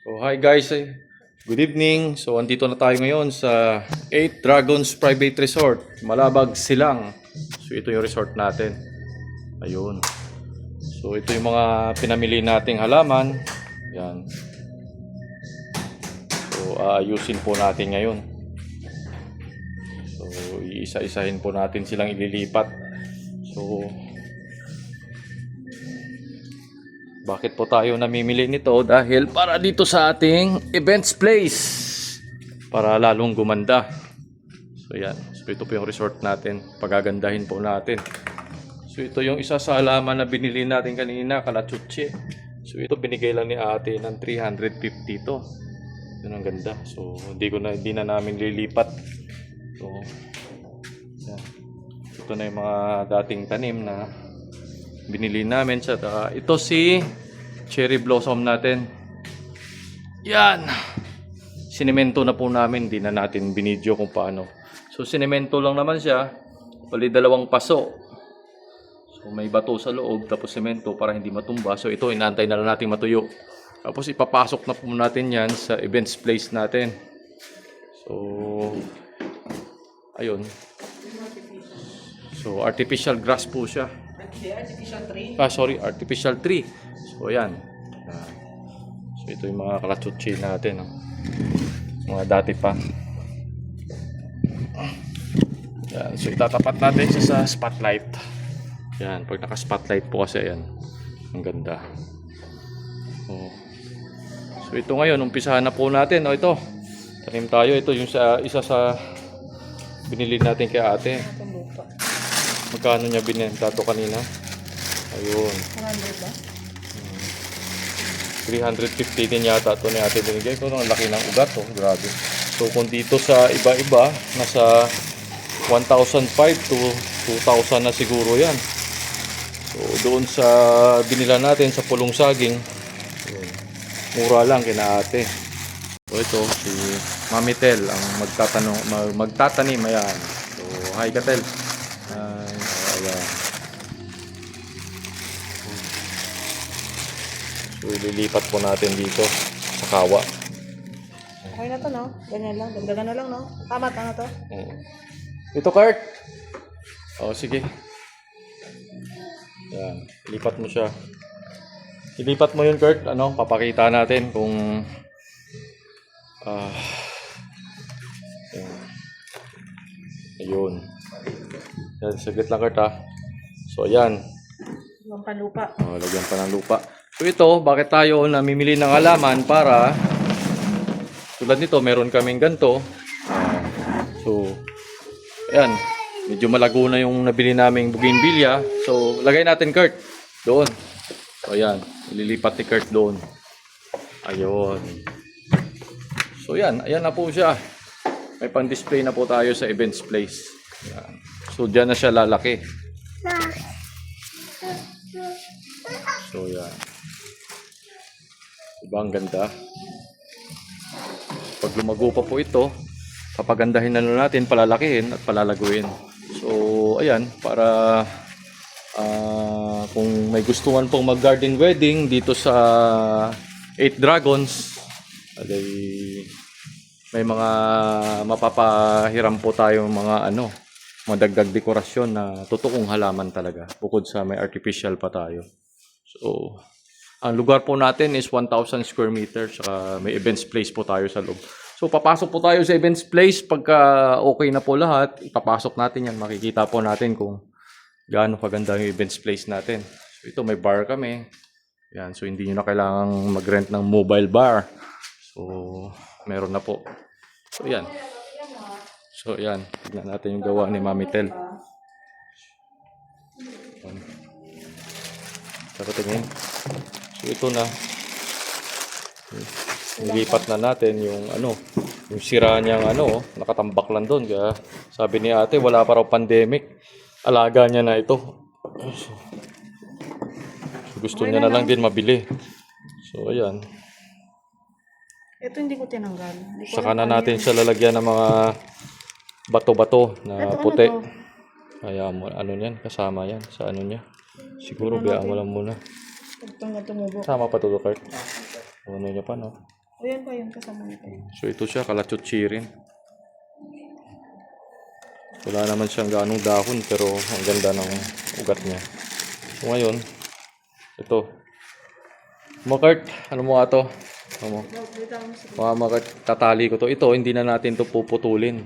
So hi guys, good evening. So andito na tayo ngayon sa 8 Dragons Private Resort, Malabag, Silang. So ito yung resort natin. Ayun. So ito yung mga pinamili nating halaman. Yan. So aayusin po natin ngayon. So iisa-isahin po natin silang ililipat. So bakit po tayo namimili nito? Dahil para dito sa ating events place. Para lalong gumanda. So yan. So ito po yung resort natin. Pagagandahin po natin. So ito yung isa sa halaman na binili natin kanina, kalachuchi. So ito binigay lang ni ate ng 350 to. Yun ang ganda. So hindi na namin lilipat. So yan. Ito na yung mga dating tanim na binili namin sa ito si cherry blossom natin. Yan. Sinemento na po namin, hindi na natin binidyo kung paano. So sinemento lang naman siya, bali 2 paso. So may bato sa loob tapos semento para hindi matumba. So ito inaantay na lang natin matuyo. Tapos ipapasok na po natin yan sa events place natin. So ayun. So artificial grass po siya. Artificial tree. Artificial tree. So ayan. So ito yung mga kalachuchi natin, no? Mga dati pa. Yan. So itatapat natin siya sa spotlight. Yan, pag naka-spotlight po kasi ayan. Ang ganda. So ito ngayon, umpisahan na po natin. O ito, tanim tayo. Ito yung isa sa binili natin kay ate. Magkano niya binenta to kanina? Ayun. 100 ba? 350 din yata ito ni ate binigay ko. Ang laki ng ugat, oh. Grabe. So kung dito sa iba-iba, nasa 1,500 to 2,000 na siguro yan. So doon sa binila natin sa Pulong Saging, yun, mura lang kina ate. So ito si Mami Tel ang magtatanim. Ayan. So hi ka Tel. Ayan. So ililipat po natin dito sa kawa. Okay na to, no? Ganyan lang. Dagdagan na lang, no? Tama to. Ito, Kurt. Oh, sige. Yan. Ilipat mo siya. Ilipat mo yun, Kurt. Papakita natin kung yan. Ayun. Yan, saglit lang, Kurt, ha. So, ayan. Yung panlupa. Lagyan pa ng lupa. So, ito, bakit tayo namimili ng halaman para tulad nito, meron kaming ganito. So, ayan. Medyo malago na yung nabili naming bougainvillea. So, lagay natin, Kurt. Doon. So, ayan. Ililipat ni Kurt doon. Ayun. So, ayan. Ayan na po siya. May pang-display na po tayo sa events place. Ayan. So, dyan na siya lalaki. So, ayan. Diba ang ganda? Pag lumago pa po ito, papagandahin na natin, palalakihin at palalaguin. So, ayan, para kung may gustuhan pong mag-garden wedding dito sa 8 Dragons, may mga mapapahiram po tayo mga dagdag dekorasyon na totoong halaman talaga, bukod sa may artificial pa tayo. So, ang lugar po natin is 1,000 square meters, saka may events place po tayo sa loob. So, papasok po tayo sa events place. Pagka okay na po lahat, ipapasok natin yan. Makikita po natin kung gaano kaganda yung events place natin. So, ito may bar kami. Yan. So, hindi nyo na kailangang mag-rent ng mobile bar. So, meron na po. So, yan. So, yan. Tignan natin yung gawa ni Mami Tel. Saka tingin. So, ito na. Nilipat na natin yung yung sira niyang nakatambak lang doon. Kaya sabi ni ate, wala pa raw pandemic. Alaga niya na ito. So, gusto niya na lang din mabili. So, ayan. Ito hindi ko tinanggal. Saka na natin siya lalagyan ng mga bato-bato na puti. Kaya niyan, kasama yan sa niya. Siguro biyaan mo lang muna. Ito nga tumubo. Sama pa to, Kurt. Niya pa, no? Ayan pa yun, kasama nito. So ito siya, kalachuchirin. Wala naman siyang ganong dahon pero ang ganda ng ugat niya. So ngayon, ito. Makart, ano mo nga to? Ano mo? Makart, tatali ko to. Ito, hindi na natin to puputulin.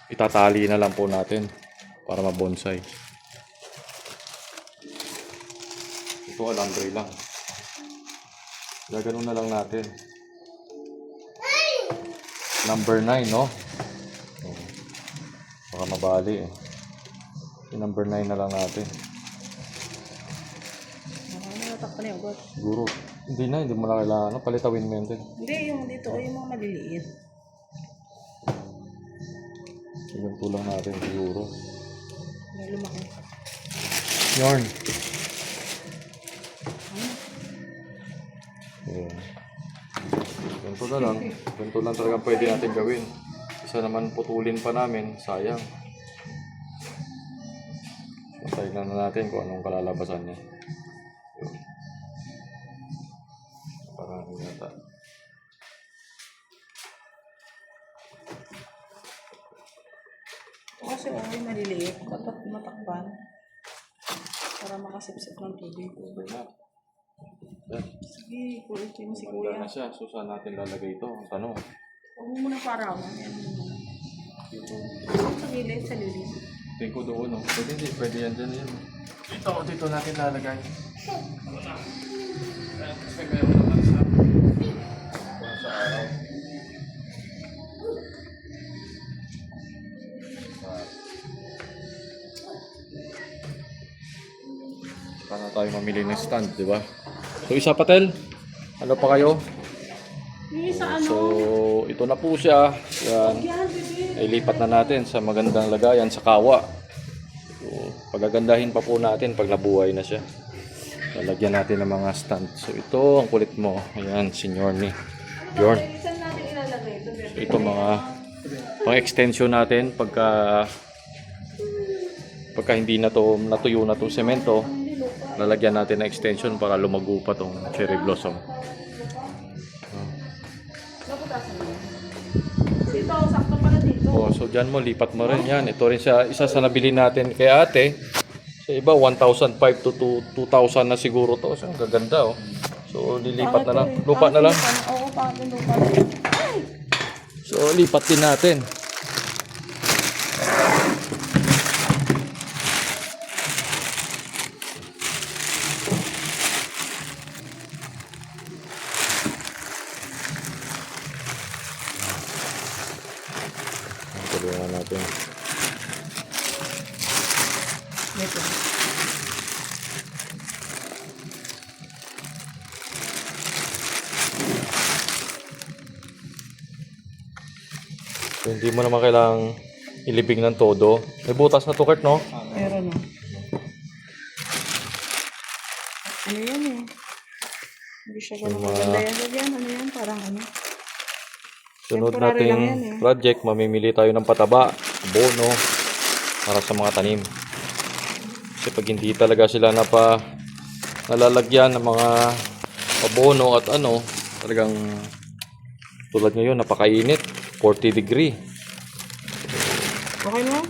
Itatali na lang po natin para mabonsai. Ito, alambre lang. Gaganon na lang natin. Number 9, no? Baka mabali eh. Yung number 9 na lang natin. Natakpan na yung ugat. Siguro. Hindi mo na kailangan. No? Palitawin mo yun din. Hindi, yung dito, yung mga maliliit. Ganito lang natin siguro. May lumaki. Yarn. Ayan. Ganito na lang. Ganito lang talaga pwede natin gawin. Isa naman putulin pa namin. Sayang. So, tignan na natin kung anong kalalabasan niya. Yun. Parang yata. Kasi yung maliliit, dapat matakpan. Para makasipsip ng tubig. Yan. Sige, kulitin mo si Maganda kuya. na siya. So, saan natin lalagay ito? Ang tanong. Huwag mo muna parawan. Yan mo muna. Sa gilid, sa lilim. Tingin ko doon, no? Pwede hindi. Pwede yan dyan yan. Dito natin lalagay. Kasi meron naman sa araw. Para tayo mamili ng stand, di ba? So, isa patel. Ano pa kayo? Yung sa ano? So, ito na po siya. Yan. Yan, bebe. Ilipat na natin sa magandang lagayan sa kawa. So, pagagandahin pa po natin pag nabuhay na siya. Lalagyan natin ng mga stand. So, ito ang kulit mo. Ayan, senior ni Bjorn. Saan natin ilalagay ito, bebe? So, ito mga pang-extension natin pagka hindi na to natuyo na to semento, lalagyan natin ng extension para lumago pa tong cherry blossom. Naputasan mo. Dito, sakto pala dito. Oh, so dyan mo, lipat mo rin yan. Ito rin siya, isa sa nabili natin kay ate. Sa iba, 1,500 to 2,000 na siguro to. So, ang gaganda, oh. So, lilipat na lang. Lupa na lang. Oo, pangit yung lupa. So, lipat din natin. Tulungan natin. Dito. So, hindi mo naman kailangang ilibing ng todo. May butas na to, Kurt, no? Meron na. Ano yan eh? Hindi siya ganun maganda yan. Yan, ano yan? Parang ano? Sunod Temporary lang nating yan eh. project, mamimili tayo ng pataba, abono, para sa mga tanim. Kasi pag hindi talaga sila nalalagyan ng mga abono at ano, talagang tulad ngayon, napakainit, 40 degree. Okay na?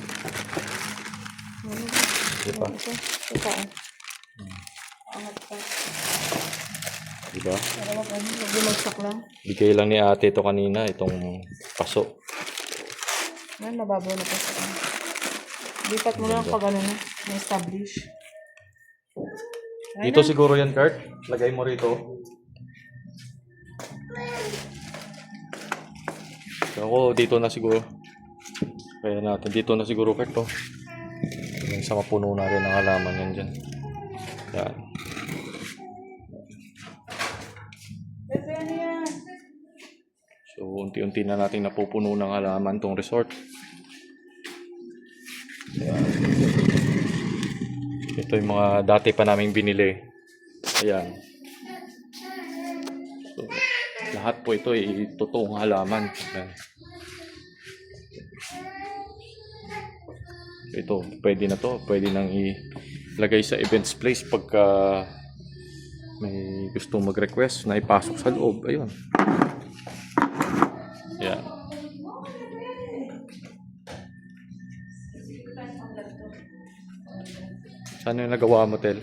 Diba? Ito. Angat pa. Diba? Para wag ano, wag bumagsak lang. Bigay lang ni ate ito kanina, itong paso. Yan, mababaw na pa sa ano. Lipat mo lang pag ano na, na-establish. Dito siguro yan, Kurt. Lagay mo rito. So, ako dito na siguro. Kaya natin dito na siguro, Kurt, to. Hanggang sa mapuno na rin ang halaman yan dyan. Yan. Bebe, ano yan? So, unti-unti na natin napupuno ng halaman tong resort. Yan. Ito yung mga dati pa naming binili. Ayan. So, lahat po ito ay totoong halaman. Ayan. Ito, pwede na to. Pwede nang ilagay sa events place pagka may gusto mag-request na ipasok sa loob. Ayun. Yan. Saan yung nagawa mo, Tel?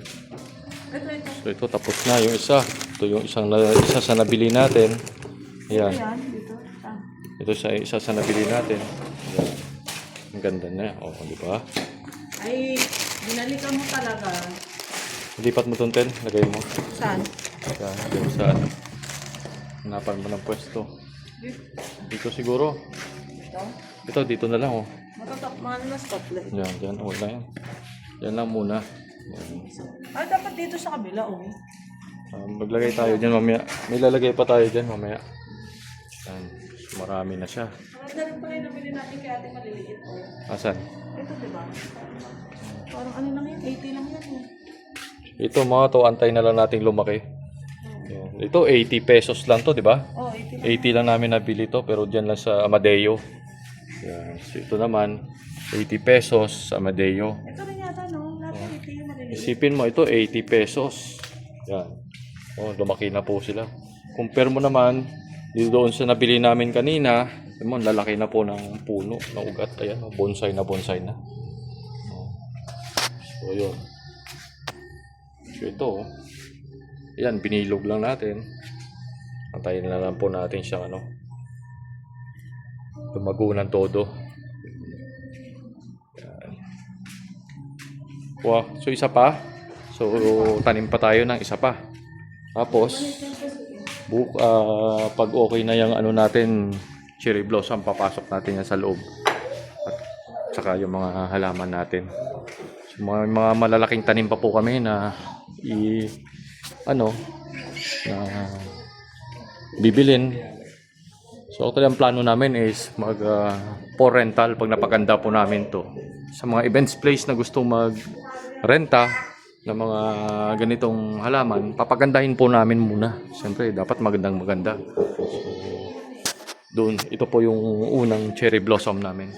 Ito. So ito tapos na yung isa. Ito yung isa sa nabili natin. Yan. Ayan, dito. Ito sa isa sa nabili natin. Yan. Ang ganda na. O, di ba? Ay, binalikan mo talaga. Lipat mo itong Tel. Lagay mo. Saan? Yan. Lagay mo sa ano. Hanapan mo ng pwesto. Dito siguro. Ito? Ito, dito na lang. Oh. Matatakman na spotlight. Yan, dyan. O, yan. Yan lang muna. Ay, dapat dito sa kabila, oh. Maglagay tayo dyan mamaya. May lalagay pa tayo dyan mamaya. Yan. So, marami na siya. Maganda rin pala yung nabili natin kaya ate maliliit, oh. Asan? Ito, diba? Parang ano lang yan, 80 lang yan, oh. Ito mga to, antay na lang nating lumaki. Yan. Ito, 80 pesos lang to, di ba? Oh, 80 lang. 80 lang namin nabili to, pero dyan lang sa Amadeo. Yan. So, ito naman, 80 pesos sa Amadeo. Ito rin yata, no? Lahat 80 yung maliliit. Isipin mo, ito 80 pesos. Yan. Oh, lumaki na po sila. Compare mo naman, dito doon sa nabili namin kanina, mo, lalaki na po ng puno, ng ugat. Ayan, oh, bonsai na bonsai na. Oh. So, yun. So, ito, oh. Yan, binilog lang natin. Antayin na lang po natin siyang ano, lumago ng todo. Yan. Wow, so isa pa. So, tanim pa tayo ng isa pa. Tapos, pag okay na yung ano natin, cherry blossom, papasok natin yan sa loob. At saka yung mga halaman natin. So, mga malalaking tanim pa po kami na na bibilin. So, actually, ang plano namin is for rental pag napaganda po namin to. Sa mga events place na gusto mag-renta ng mga ganitong halaman, papagandahin po namin muna. Siyempre, dapat maganda. So, doon, ito po yung unang cherry blossom namin.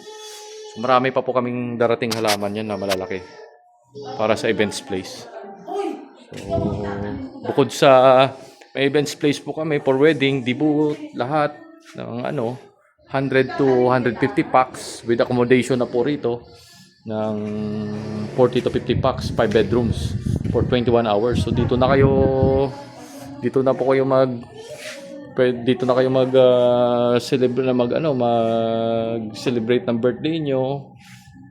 So, marami pa po kaming darating halaman yan na malalaki para sa events place. So, bukod sa may events place po kami for wedding, debut, lahat ng 100 to 150 packs with accommodation na po rito ng 40 to 50 packs, 5 bedrooms for 21 hours. So dito na po kayo mag-celebrate ng birthday nyo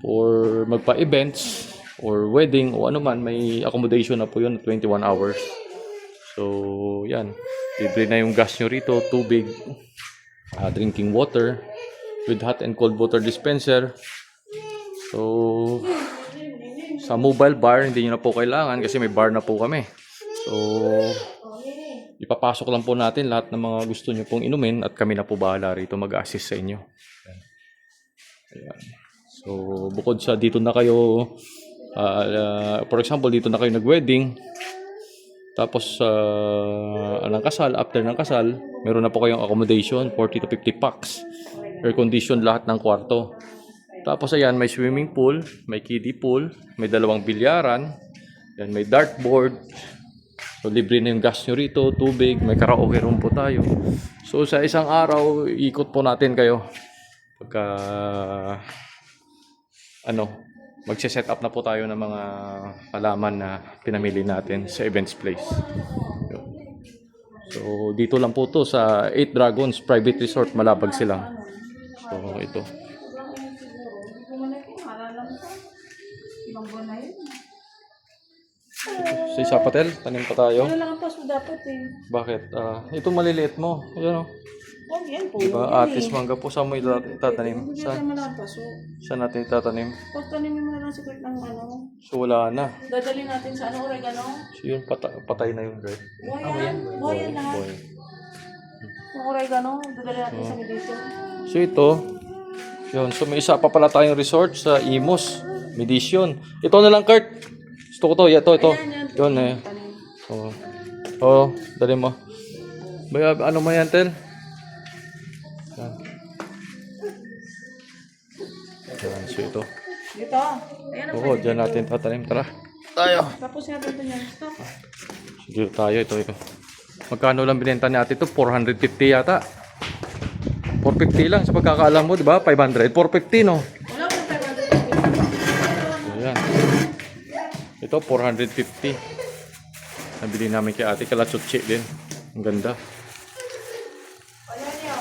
or magpa-events or wedding o ano man, may accommodation na po yun 21 hours. So yan, libre na yung gas nyo rito, tubig, drinking water with hot and cold water dispenser. So sa mobile bar hindi nyo na po kailangan kasi may bar na po kami. So ipapasok lang po natin lahat ng mga gusto nyo pong inumin at kami na po bahala rito mag-assist sa inyo. Ayan. So bukod sa dito na kayo for example dito na kayo nag-wedding, tapos ng kasal, after ng kasal meron na po kayong accommodation 40 to 50 packs, air condition lahat ng kwarto. Tapos ayan, may swimming pool, may kiddie pool, may 2 bilyaran, yan, may dartboard. So libre na yung gas nyo rito, tubig, may karaoke room po tayo. So sa isang araw ikot po natin kayo pagka magse-set up na po tayo ng mga halaman na pinamili natin sa events place. So dito lang po to sa 8 Dragons Private Resort, Malabag Silang. So ito. Sa isa patel, tanim pa tayo. Ano lang ang paso dapat eh. Bakit? Ito maliliit mo. Ayan o. Oh, yan po. Diba? Atis mangga po. Saan mo itatanim? Hindi naman lang ang paso. Saan natin itatanim? Pagtanimin mo na lang secret ng So wala na. dadalhin natin sa oregano. So yun, patay na yung red. Buhay yan lahat. Boy. Yung oregano, dadalhin natin sa meditation. So ito, yun. So may isa pa pala tayong resort sa Imos, Medition. Ito na lang, Kurt. Gusto ko to. Ito. Yun eh. Oh, dali mo. Ano mo yan, Tel? Yan, so ito. Dito. Ayan ang Oo, dyan natin tatanim. Tara. Tayo. tapos natin ito niyan. Stop. Dito tayo. Ito. Magkano lang binenta natin ito? 450 yata. 450 lang sa pagkakaalam mo, di ba? 500, 450 no? Wala ko 550. Ayan. Ito, 450. Nabili namin kay ate, kalatsutsi din. Ang ganda. Ayan niyo.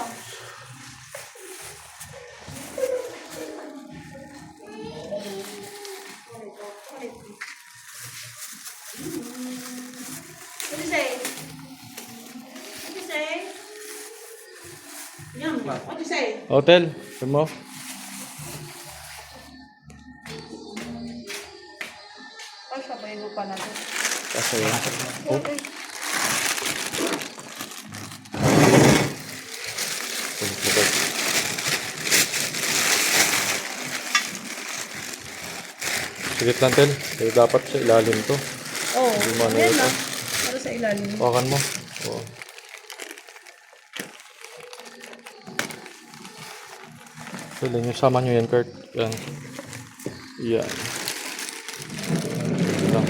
What do you say? What do you say? Yum. What do you say? Hotel, sabi mo? Ay, sabay mo pa natin. Kasi yun. Oh, Okay. Sigit lang, Tel. Kaya dapat sa ilalim to. Oo. Hindi mo ano Ayan ito. lang. Para sa ilalim. Hawakan mo. Oo. Pwede nyo, sama nyo yan, Kurt. Yan. Yan. Yan lang.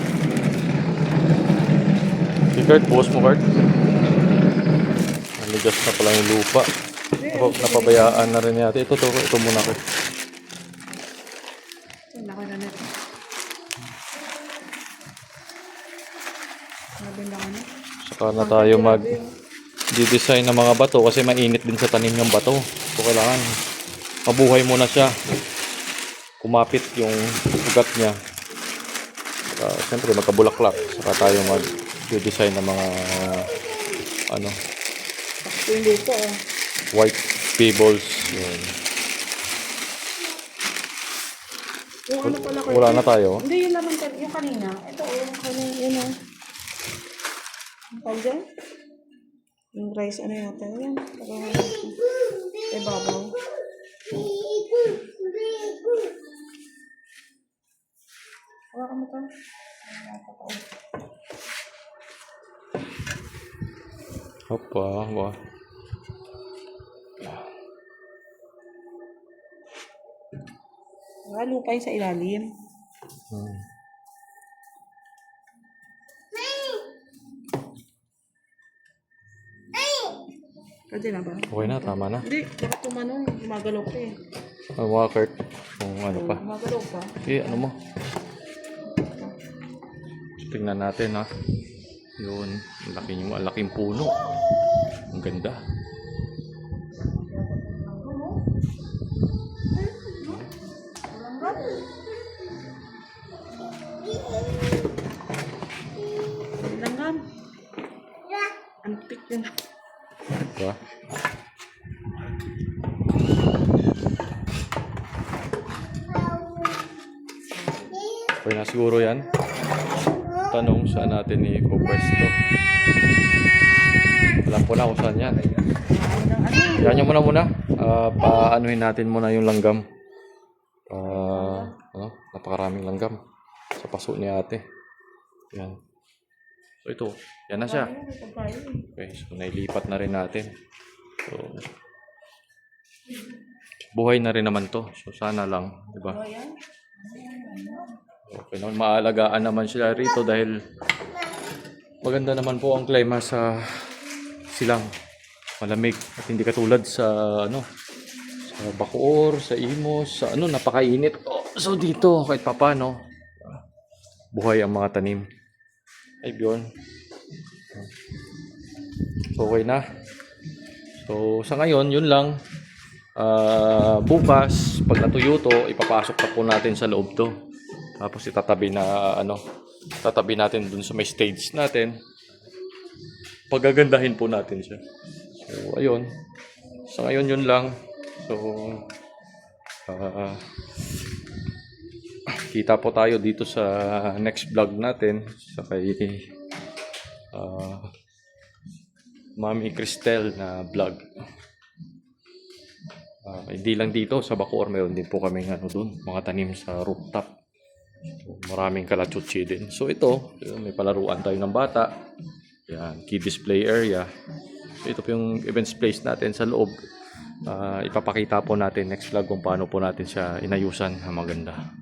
Si Kurt, buhos mo, Kurt. Naligas na pala yung lupa. Napabayaan na rin natin. Ito muna, Kurt. Laki na nito. Grabe na ano. Saka na tayo mag-design ng mga bato kasi mainit din sa tanim yung bato. So kailangan mabuhay muna siya. Kumapit yung ugat niya. Siyempre magkabulaklak. Saka tayo mag-design ng mga ano, Ito yung lupa oh. white pebbles. Yun. Yung ano pala ko. Wala na tayo. Hindi, yung laman yung kanina. Ito oh, yung kanina, yun oh. Ang tawag dyan? Yung rice, ano yata? Yan. Ay, babaw. Hawa ka mo to. Opa, wah. Lupa yung sa ilalim. Hmm. Pwede na ba? Okay na, tama na. Hindi, bakit tumanong? Gumagalaw pa eh. Ang mga Kurt, kung ano pa. Gumagalaw pa. Ano mo? Tingnan natin ha. Yun, ang laking puno. Ang ganda. Langgam. Antik yun. Diba? Okay na siguro yan. Tanong saan natin ipopwesto. Alam ko na kung saan yan. Yan nyo muna. Paanuhin natin muna yung langgam. Napakaraming langgam sa paso ni ate. Yan. So ito, yan na siya. Okay, so nailipat na rin natin. So, buhay na rin naman to. So sana lang, di ba? Okay naman, maalagaan naman sila rito dahil maganda naman po ang klima sa silang. Malamig at hindi katulad sa sa Bacoor, sa Imos, sa napakainit. So dito kahit papano buhay ang mga tanim. Ay Bjorn. Okay na. So sa ngayon yun lang. Bukas pag natuyo to, ipapasok na po natin sa loob to. Tapos itatabi na tatabi natin dun sa may stage natin. Pagagandahin po natin siya. So ayun. Sa ngayon yun lang. So kita po tayo dito sa next vlog natin sa kay Mami Cristel na vlog. Hindi lang dito sa Bacoor, mayroon din po kaming doon, mga tanim sa rooftop. So, maraming kalatsutsi din. So ito, may palaruan tayo ng bata. Yan, key display area. So ito po yung events place natin sa loob. Ipapakita po natin next vlog kung paano po natin siya inayusan na maganda.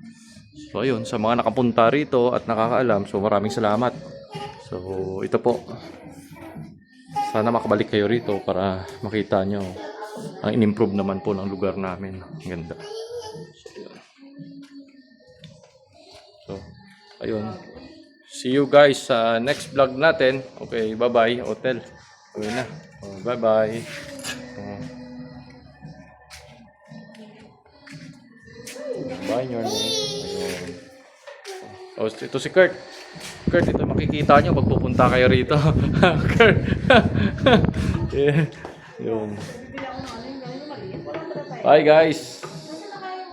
So ayun, sa mga nakapunta rito at nakakaalam, so maraming salamat. So ito po. Sana makabalik kayo rito para makita nyo ang in-improve naman po ng lugar namin. Ang ganda. So, yun. So, ayun. See you guys sa next vlog natin. Okay, bye-bye, hotel. Okay na. Oh, bye-bye. Bye, your name. Ayun. Oh, ito si Kurt. Kurt, ito makikita nyo pag pupunta kayo rito. Kurt. Yeah. Yun. Bye, guys.